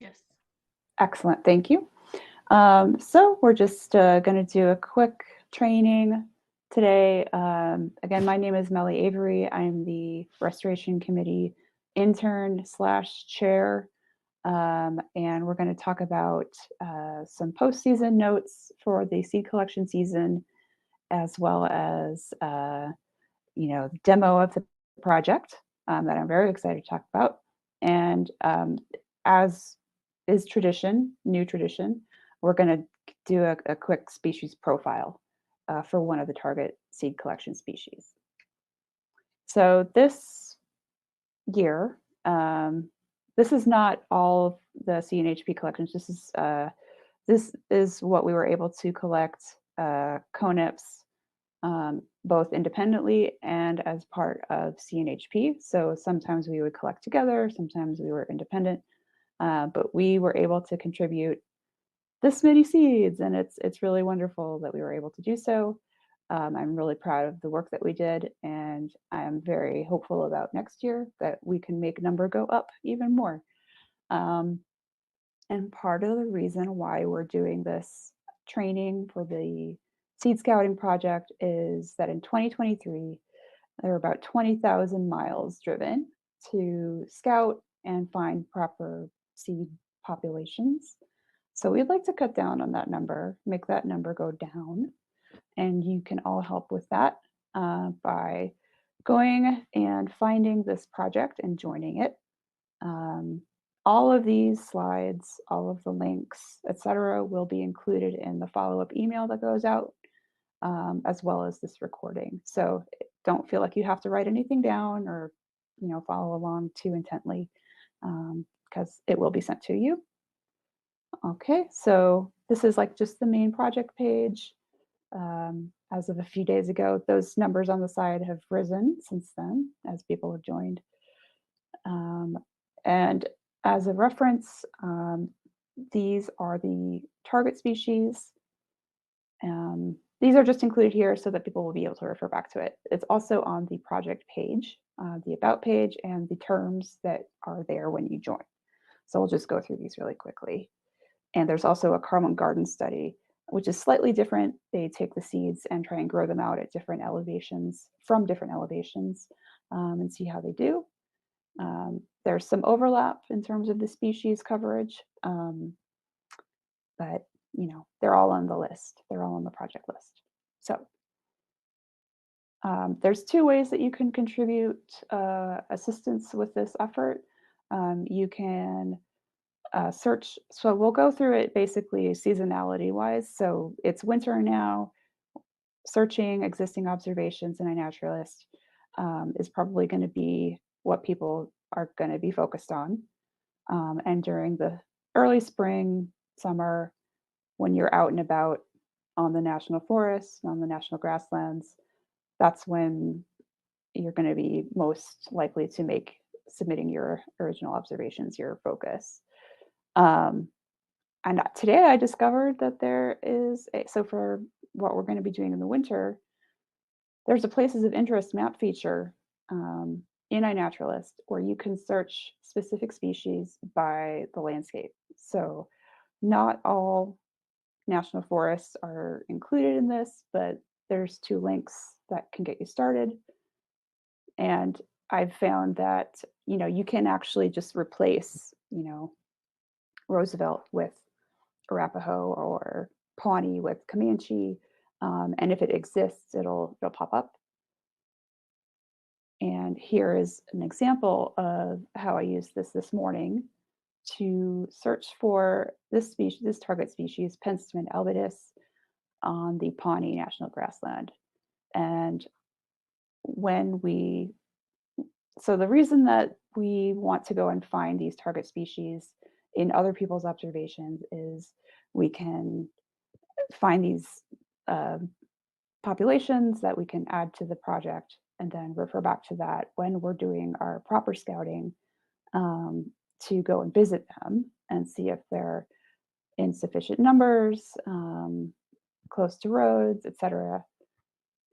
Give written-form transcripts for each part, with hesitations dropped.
Yes. Excellent, thank you. So we're just going to do a quick training today. Again, my name is Melly Avery. I'm the Restoration Committee intern / chair. And we're going to talk about some postseason notes for the seed collection season, as well as demo of the project that I'm very excited to talk about. And as is tradition, new tradition, we're going to do a quick species profile for one of the target seed collection species. So this year, this is not all of the CNHP collections. This is what we were able to collect CoNPS both independently and as part of CNHP. So sometimes we would collect together, sometimes we were independent, but we were able to contribute this many seeds, and it's really wonderful that we were able to do so. I'm really proud of the work that we did, and I'm very hopeful about next year that we can make number go up even more. And part of the reason why we're doing this training for the seed scouting project is that in 2023, there were about 20,000 miles driven to scout and find proper seed populations. So we'd like to cut down on that number, make that number go down. And you can all help with that by going and finding this project and joining it. All of these slides, all of the links, etc., will be included in the follow-up email that goes out, as well as this recording. So don't feel like you have to write anything down or follow along too intently, because it will be sent to you. Okay, so this is like just the main project page. As of a few days ago, those numbers on the side have risen since then as people have joined. And as a reference, these are the target species. These are just included here so that people will be able to refer back to it. It's also on the project page, the About page, and the terms that are there when you join. So we'll just go through these really quickly. And there's also a carbon garden study, which is slightly different. They take the seeds and try and grow them out at different elevations, from different elevations, and see how they do. There's some overlap in terms of the species coverage, but they're all on the list. They're all on the project list. So there's two ways that you can contribute assistance with this effort. You can search. So we'll go through it basically seasonality wise. So it's winter now. Searching existing observations in iNaturalist is probably going to be what people are going to be focused on. And during the early spring, summer, when you're out and about on the national forests, on the national grasslands, that's when you're going to be most likely to make submitting your original observations your focus. And today I discovered that there is so for what we're going to be doing in the winter, there's a places of interest map feature in iNaturalist where you can search specific species by the landscape. So not all national forests are included in this, but there's 2 links that can get you started. And I've found that, you can actually just replace, Roosevelt with Arapaho or Pawnee with Comanche. And if it exists, it'll pop up. And here is an example of how I used this morning to search for this species, this target species, Penstemon albitus, on the Pawnee National Grassland. And so the reason that we want to go and find these target species in other people's observations is we can find these populations that we can add to the project and then refer back to that when we're doing our proper scouting, to go and visit them and see if they're in sufficient numbers, close to roads, etc.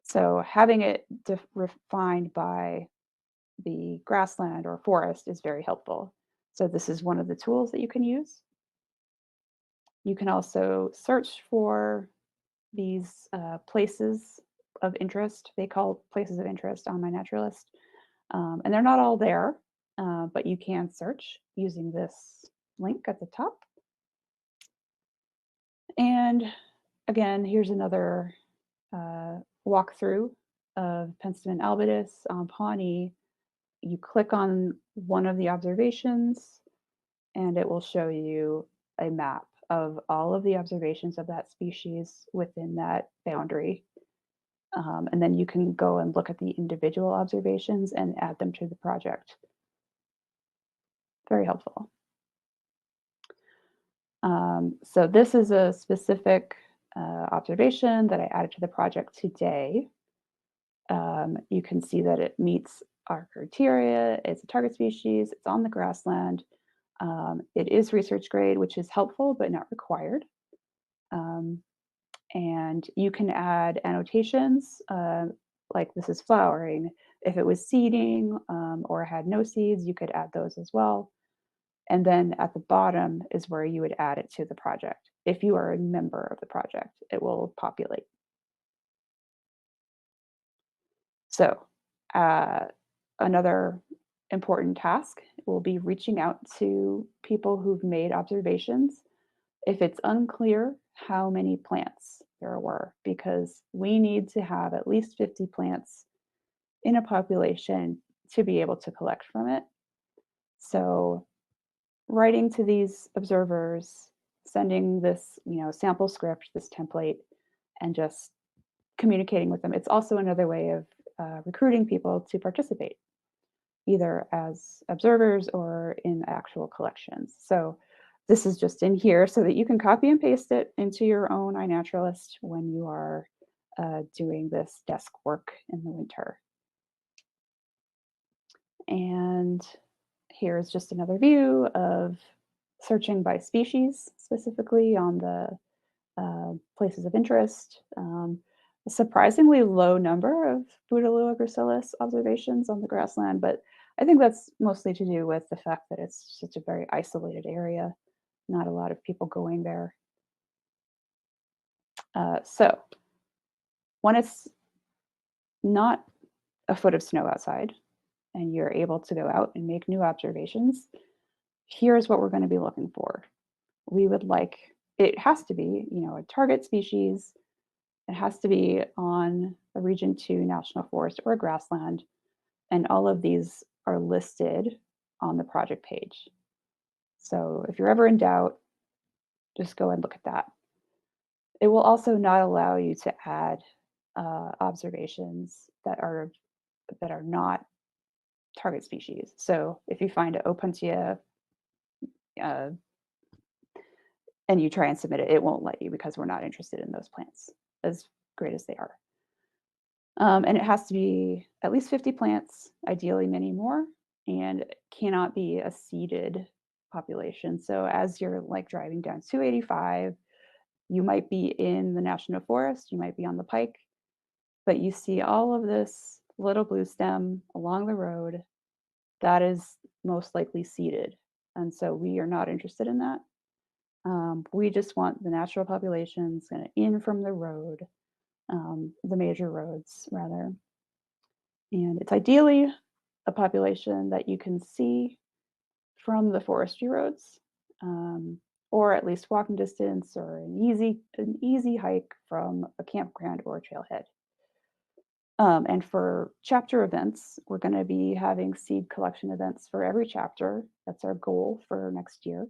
So having it refined by the grassland or forest is very helpful. So this is one of the tools that you can use. You can also search for these places of interest. They call places of interest on iNaturalist. And they're not all there, but you can search using this link at the top. And again, here's another walkthrough of Penstemon albidus on Pawnee. You click on one of the observations, and it will show you a map of all of the observations of that species within that boundary. And then you can go and look at the individual observations and add them to the project. Very helpful. So this is a specific observation that I added to the project today. You can see that it meets our criteria. It's a target species. It's on the grassland. It is research grade, which is helpful but not required. And you can add annotations, like this is flowering. If it was seeding or had no seeds, you could add those as well. And then at the bottom is where you would add it to the project. If you are a member of the project, it will populate. So another important task will be reaching out to people who've made observations if it's unclear how many plants there were, because we need to have at least 50 plants in a population to be able to collect from it. So writing to these observers, sending this, sample script, this template, and just communicating with them. It's also another way of recruiting people to participate, either as observers or in actual collections. So this is just in here so that you can copy and paste it into your own iNaturalist when you are doing this desk work in the winter. And here's just another view of searching by species, specifically on the places of interest. A surprisingly low number of Bouteloua gracilis observations on the grassland, but I think that's mostly to do with the fact that it's such a very isolated area, not a lot of people going there. So when it's not a foot of snow outside and you're able to go out and make new observations, here's what we're going to be looking for. We would like, it has to be, a target species. It has to be on a Region 2 national forest or a grassland. And all of these are listed on the project page. So if you're ever in doubt, just go and look at that. It will also not allow you to add observations that are not target species. So if you find an opuntia and you try and submit it, it won't let you because we're not interested in those plants, as great as they are. And it has to be at least 50 plants, ideally many more, and it cannot be a seeded population. So as you're like driving down 285, you might be in the national forest, you might be on the pike, but you see all of this little blue stem along the road. That is most likely seeded. And so we are not interested in that. We just want the natural populations kind of in from the road, the major roads rather. And it's ideally a population that you can see from the forestry roads, or at least walking distance or an easy hike from a campground or a trailhead. And for chapter events, we're going to be having seed collection events for every chapter. That's our goal for next year.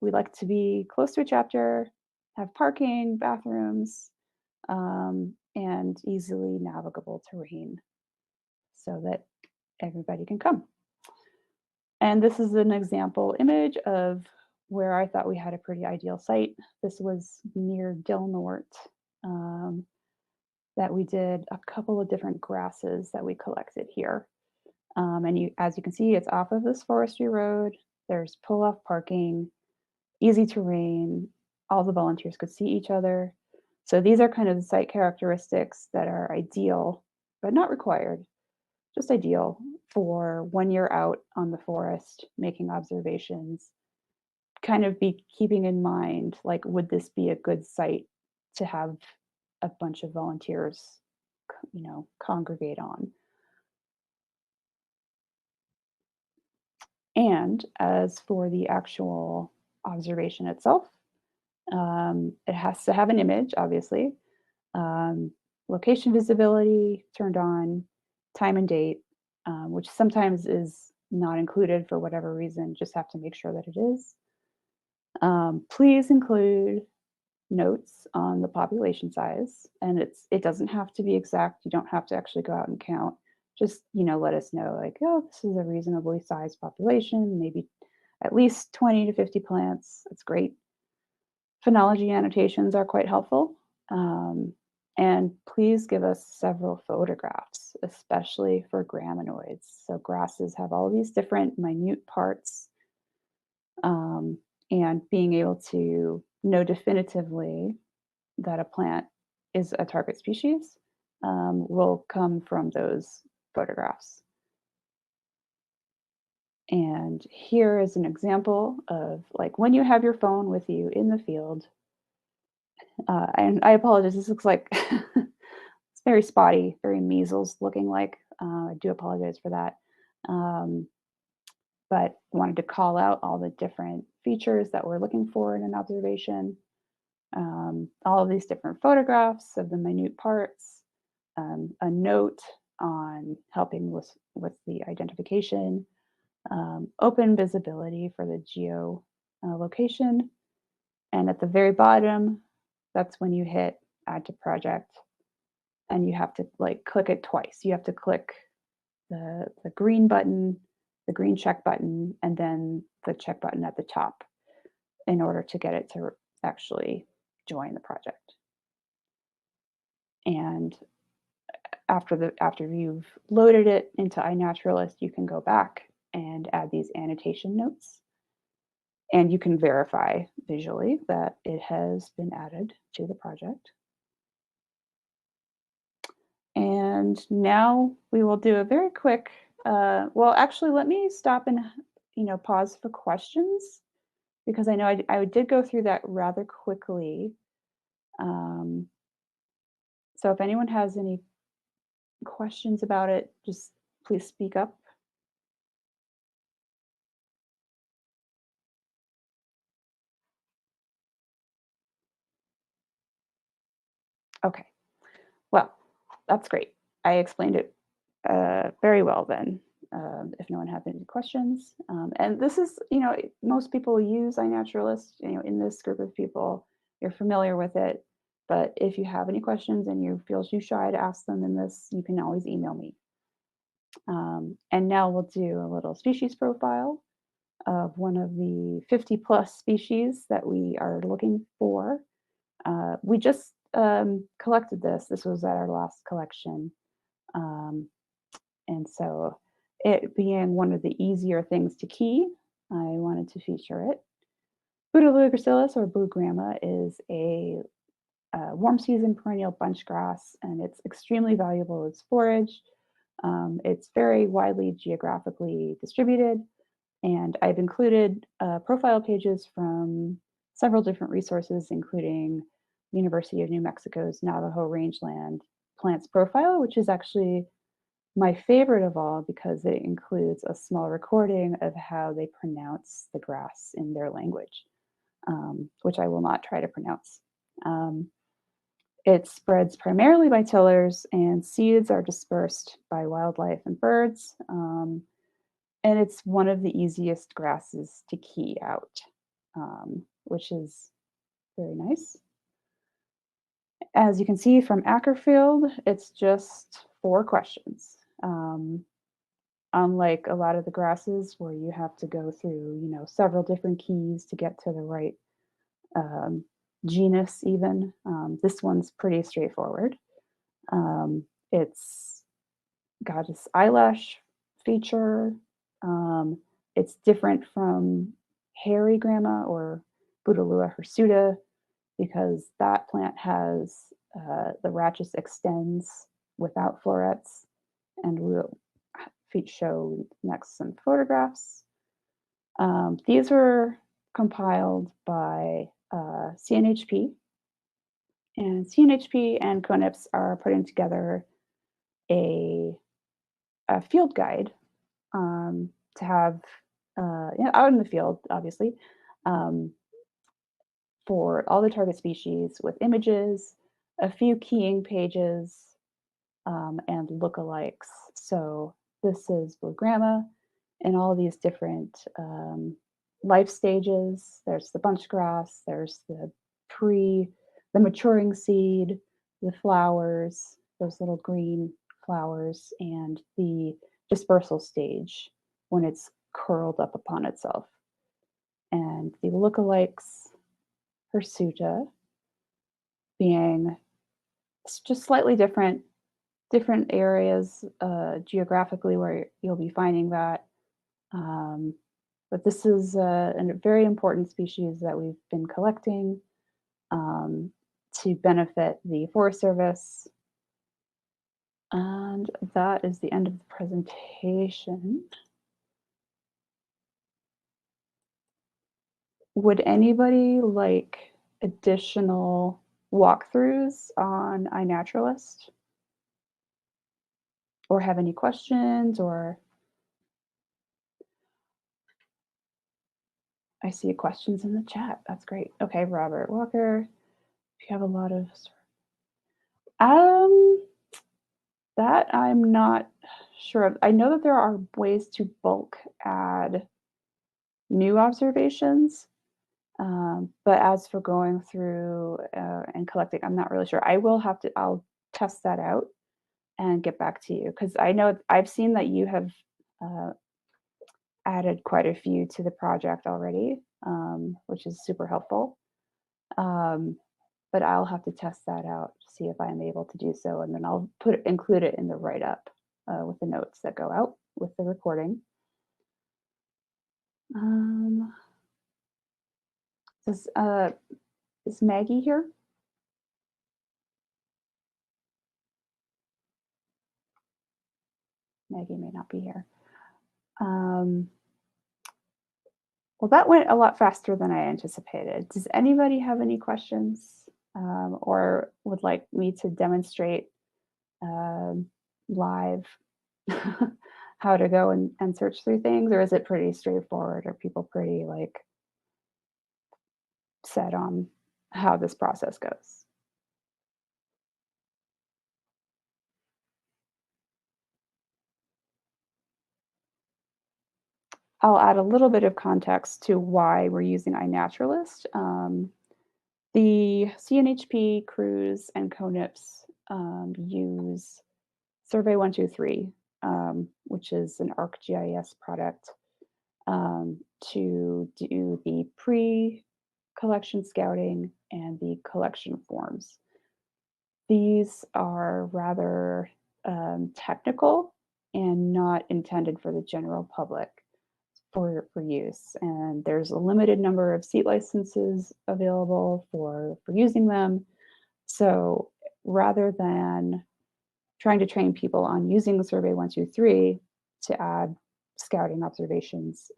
We like to be close to a chapter, have parking, bathrooms, and easily navigable terrain so that everybody can come. And this is an example image of where I thought we had a pretty ideal site. This was near Dilnort, that we did a couple of different grasses that we collected here. And as you can see, it's off of this forestry road. There's pull-off parking, easy terrain. All the volunteers could see each other. So these are kind of the site characteristics that are ideal, but not required, just ideal for when you're out on the forest making observations, kind of be keeping in mind, like, would this be a good site to have a bunch of volunteers, congregate on? And as for the actual observation itself, it has to have an image, obviously, um, location visibility turned on, time and date, which sometimes is not included for whatever reason, just have to make sure that it is. Please include notes on the population size, and it doesn't have to be exact. You don't have to actually go out and count. Just, let us know, like, oh, this is a reasonably sized population, maybe at least 20 to 50 plants. That's great. Phonology annotations are quite helpful. Um, and please give us several photographs, especially for graminoids. So grasses have all these different minute parts, um, and being able to know definitively that a plant is a target species will come from those photographs. And here is an example of, like, when you have your phone with you in the field. And I apologize, this looks like it's very spotty, very measles looking like. I do apologize for that. Um, but wanted to call out all the different features that we're looking for in an observation. All of these different photographs of the minute parts, a note on helping with the identification, open visibility for the geo location, and at the very bottom, that's when you hit add to project, and you have to, like, click it twice. You have to click the green button, the green check button, and then the check button at the top in order to get it to actually join the project. And after you've loaded it into iNaturalist, you can go back and add these annotation notes, and you can verify visually that it has been added to the project. And now we will do a very quick, well, actually, let me stop and pause for questions, because I know I did go through that rather quickly. Um, so if anyone has any questions about it, just please speak up. Okay. Well, that's great. I explained it very well then, if no one had any questions. And this is, most people use iNaturalist, in this group of people, you're familiar with it. But if you have any questions and you feel too shy to ask them in this, you can always email me. And now we'll do a little species profile of one of the 50 plus species that we are looking for. We just collected this. This was at our last collection. Um, and so, it being one of the easier things to key, I wanted to feature it. Bouteloua gracilis, or Blue Grama, is a warm season perennial bunch grass, and it's extremely valuable as forage. It's very widely geographically distributed, and I've included profile pages from several different resources, including University of New Mexico's Navajo Rangeland Plants Profile, which is actually my favorite of all because it includes a small recording of how they pronounce the grass in their language, which I will not try to pronounce. It spreads primarily by tillers, and seeds are dispersed by wildlife and birds. And it's one of the easiest grasses to key out, which is very nice. As you can see from Ackerfield, it's just 4 questions. Unlike a lot of the grasses where you have to go through, several different keys to get to the right genus even, this one's pretty straightforward. It's got this eyelash feature. It's different from hairy grama or Bouteloua hirsuta because that plant has the rachis extends without florets, and show next some photographs. These were compiled by CNHP, and CNHP and CoNPS are putting together a, a field guide to have out in the field, obviously, um, for all the target species with images, a few keying pages, and lookalikes. So this is Bouteloua and all these different life stages. There's the bunch grass, there's the maturing seed, the flowers, those little green flowers, and the dispersal stage when it's curled up upon itself. And the lookalikes, hirsuta, being just slightly different areas geographically where you'll be finding that. Um, but this is a very important species that we've been collecting um, to benefit the Forest Service. And that is the end of the presentation. Would anybody like additional walkthroughs on iNaturalist? Or have any questions? Or I see questions in the chat. That's great. Okay, Robert Walker. If you have a lot of um that I'm not sure of. I know that there are ways to bulk add new observations, but as for going through and collecting, I'm not really sure. I'll test that out and get back to you because I know I've seen that you have uh, added quite a few to the project already, which is super helpful. Um, but I'll have to test that out to see if I'm able to do so, and then I'll include it in the write-up with the notes that go out with the recording. Um, is, uh, is Maggie here? Maggie may not be here. Well, that went a lot faster than I anticipated. Does anybody have any questions or would like me to demonstrate live how to go and search through things, or is it pretty straightforward? Are people pretty like set on how this process goes? I'll add a little bit of context to why we're using iNaturalist. The CNHP crews and CoNPS use Survey 123, which is an ArcGIS product, to do the pre-collection scouting and the collection forms. These are rather technical and not intended for the general public for use. And there's a limited number of seat licenses available for using them. So rather than trying to train people on using the Survey 123 to add scouting observations,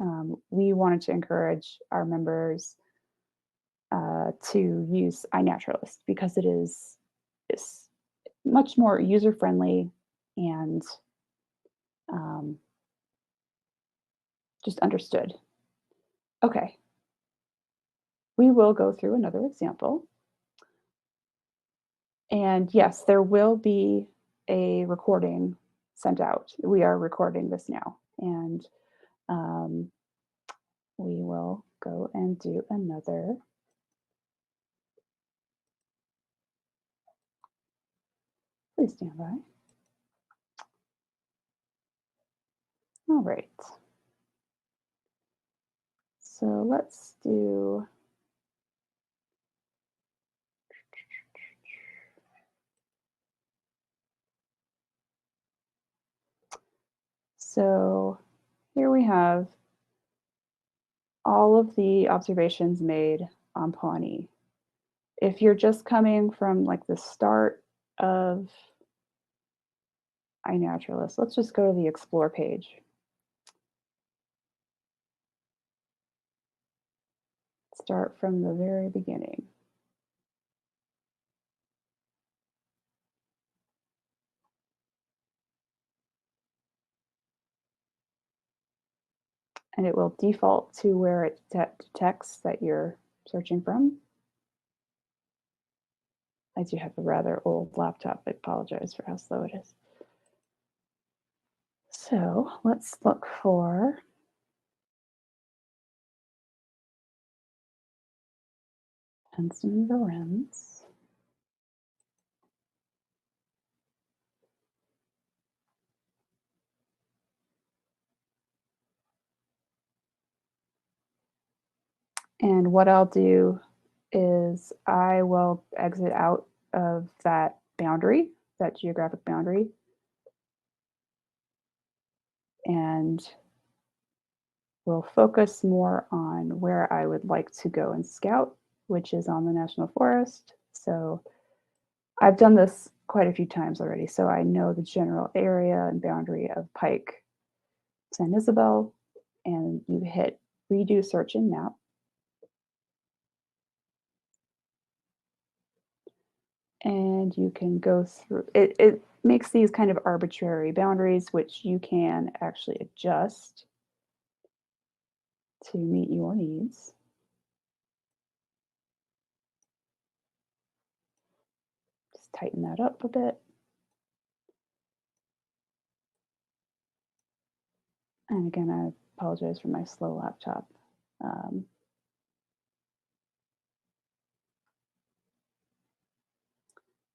we wanted to encourage our members to use iNaturalist because it is much more user-friendly and just understood. Okay, we will go through another example. And yes, there will be a recording sent out. We are recording this now, and we will go and do another. Please stand by. All right. So let's do. So here we have all of the observations made on Pawnee. If you're just coming from like the start of iNaturalist. Let's just go to the Explore page. Start from the very beginning. And it will default to where it detects that you're searching from. I do have a rather old laptop. I apologize for how slow it is. So let's look for Henson Lorenz. And what I'll do is I will exit out of that boundary, that geographic boundary, and we'll focus more on where I would like to go and scout, which is on the National Forest. So I've done this quite a few times already, so I know the general area and boundary of Pike, San Isabel, and you hit redo search and map. And you can go through, it makes these kind of arbitrary boundaries, which you can actually adjust to meet your needs. Just tighten that up a bit. And again, I apologize for my slow laptop.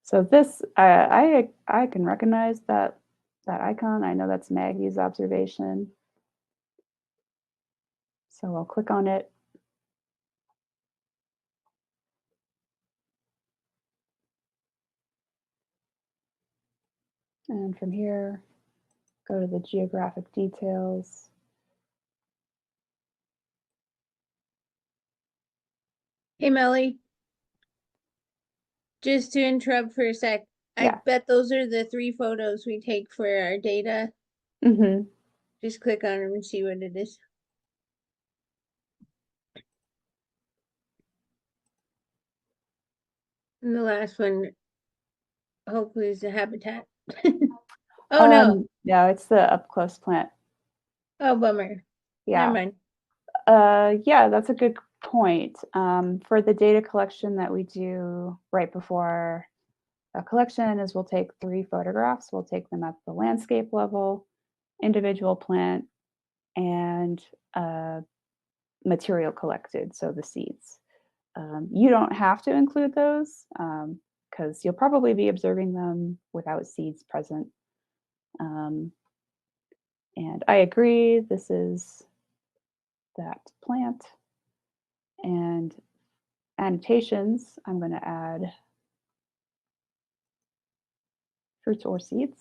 So this, I can recognize that icon. I know that's Maggie's observation. So I'll click on it. And from here, go to the geographic details. Hey, Melly. Just to interrupt for a sec, Yeah. I bet those are the 3 photos we take for our data. Mm-hmm. Just click on them and see what it is. And the last one, hopefully, is the habitat. Oh, no. No, it's the up close plant. Oh, bummer. Yeah. Never mind. Yeah, that's a good point. For the data collection that we do right before a collection is we'll take 3 photographs. We'll take them at the landscape level, individual plant, and material collected, so the seeds. You don't have to include those because you'll probably be observing them without seeds present. And I agree, this is that plant. And annotations, I'm going to add fruits or seeds.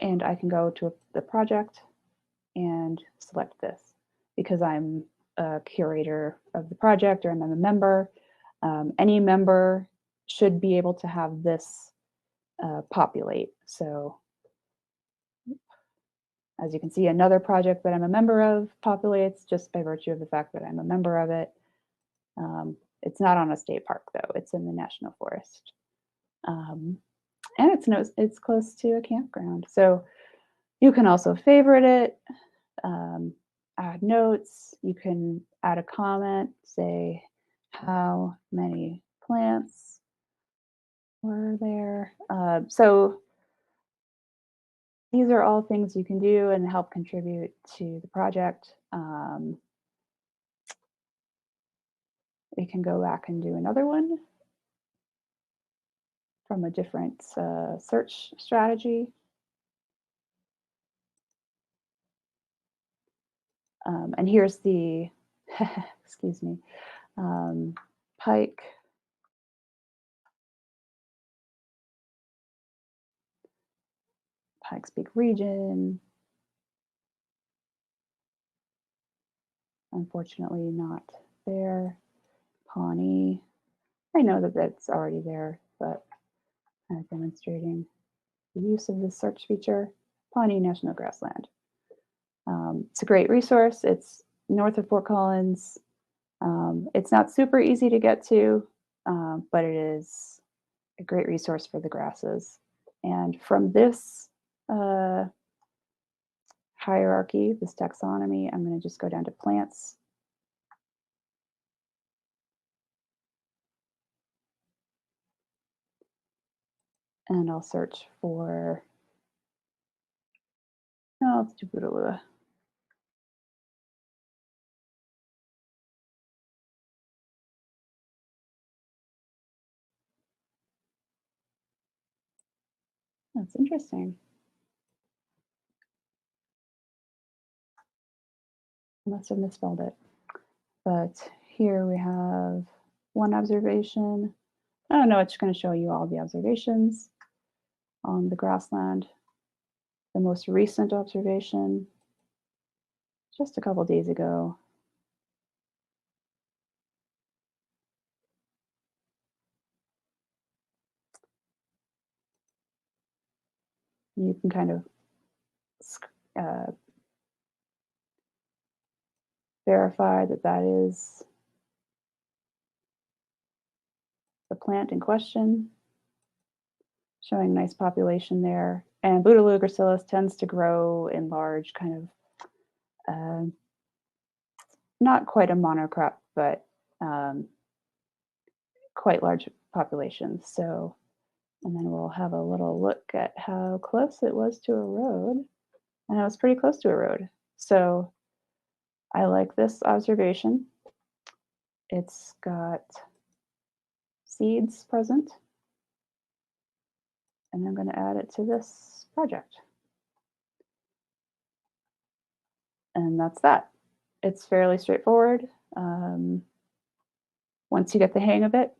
And I can go to the project and select this because I'm a curator of the project or I'm a member. Any member should be able to have this populate. So as you can see, another project that I'm a member of populates just by virtue of the fact that I'm a member of it. It's not on a state park though, it's in the National Forest. And it's close to a campground. So you can also favorite it, add notes. You can add a comment, say how many plants were there. So these are all things you can do and help contribute to the project. We can go back and do another one from a different search strategy. And here's the, excuse me, Pike. Pikes Peak region. Unfortunately not there. Pawnee. I know that that's already there, but kind of demonstrating the use of this search feature, Pawnee National Grassland. It's a great resource. It's north of Fort Collins. It's not super easy to get to, but it is a great resource for the grasses. And from this hierarchy, this taxonomy, I'm going to just go down to plants. And I'll search for, oh, let's do Bouteloua. That's interesting. I must have misspelled it. But here we have one observation. I don't know, it's going to show you all the observations on the grassland. The most recent observation, just a couple days ago. You can kind of verify that that is the plant in question, showing nice population there. And Bouteloua gracilis tends to grow in large, kind of not quite a monocrop, but quite large populations. So, and then we'll have a little look at how close it was to a road. And it was pretty close to a road. So I like this observation. It's got seeds present. And I'm going to add it to this project. And that's that. It's fairly straightforward. Once you get the hang of it,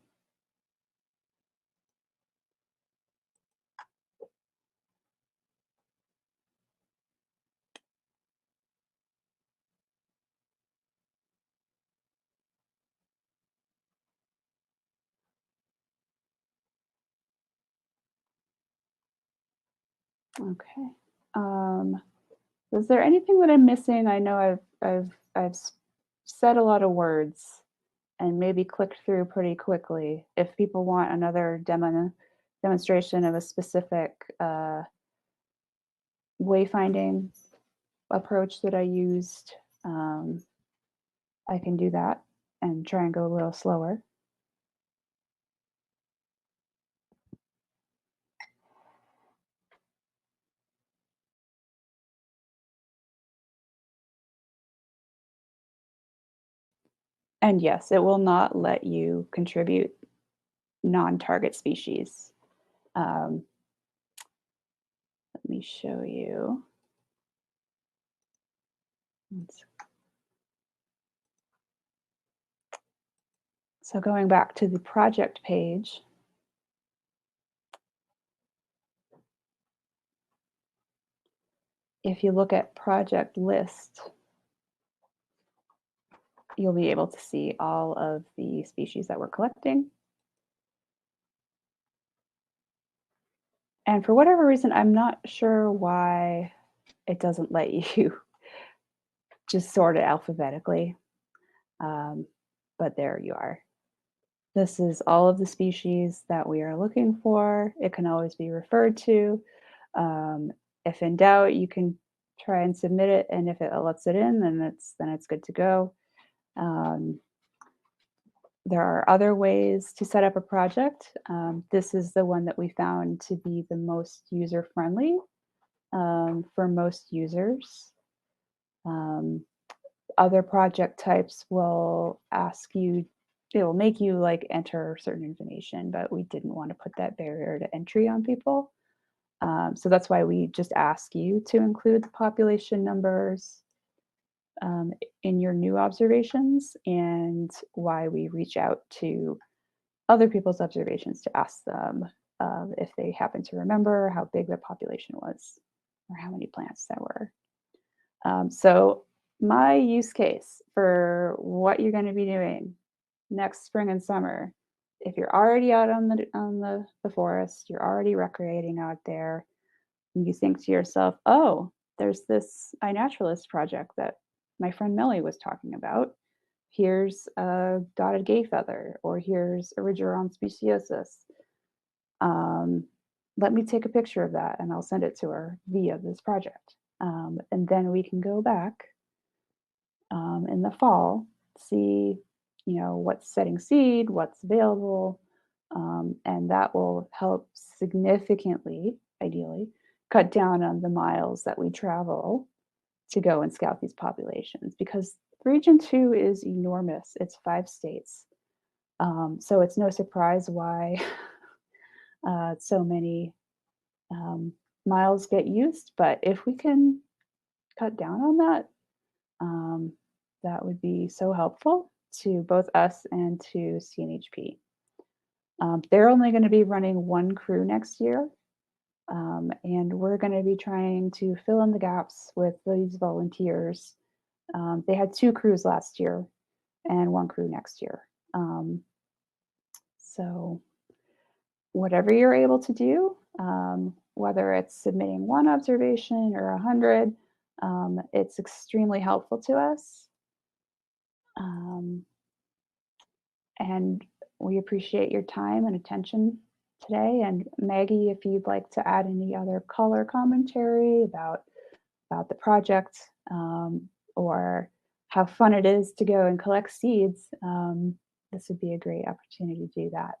okay. Is there anything that I'm missing? I know I've said a lot of words and maybe clicked through pretty quickly. If people want another demonstration of a specific wayfinding approach that I used, I can do that and try and go a little slower. And yes, it will not let you contribute non-target species. Let me show you. So going back to the project page, if you look at project list, you'll be able to see all of the species that we're collecting. And for whatever reason, I'm not sure why it doesn't let you just sort it alphabetically. But there you are. This is all of the species that we are looking for. It can always be referred to. If in doubt, you can try and submit it, and if it lets it in, then it's good to go. There are other ways to set up a project. This is the one that we found to be the most user-friendly for most users. Other project types will ask you, it will make you like enter certain information, but we didn't want to put that barrier to entry on people. So that's why we just ask you to include the population numbers in your new observations, and why we reach out to other people's observations to ask them if they happen to remember how big their population was or how many plants there were. So my use case for what you're going to be doing next spring and summer, if you're already out on the forest, you're already recreating out there, you think to yourself, oh, there's this iNaturalist project that my friend Millie was talking about. Here's a dotted gay feather, or here's Erigeron speciosus. Let me take a picture of that and I'll send it to her via this project. And then we can go back in the fall, see, what's setting seed, what's available, and that will help significantly, ideally, cut down on the miles that we travel to go and scout these populations, because Region 2 is enormous. It's 5 states. So it's no surprise why so many miles get used. But if we can cut down on that, that would be so helpful to both us and to CNHP. They're only going to be running one crew next year, and we're going to be trying to fill in the gaps with these volunteers. They had 2 crews last year and 1 crew next year. So whatever you're able to do, whether it's submitting 1 observation or 100, it's extremely helpful to us. And we appreciate your time and attention today. And Maggie, if you'd like to add any other color commentary about the project, or how fun it is to go and collect seeds, this would be a great opportunity to do that.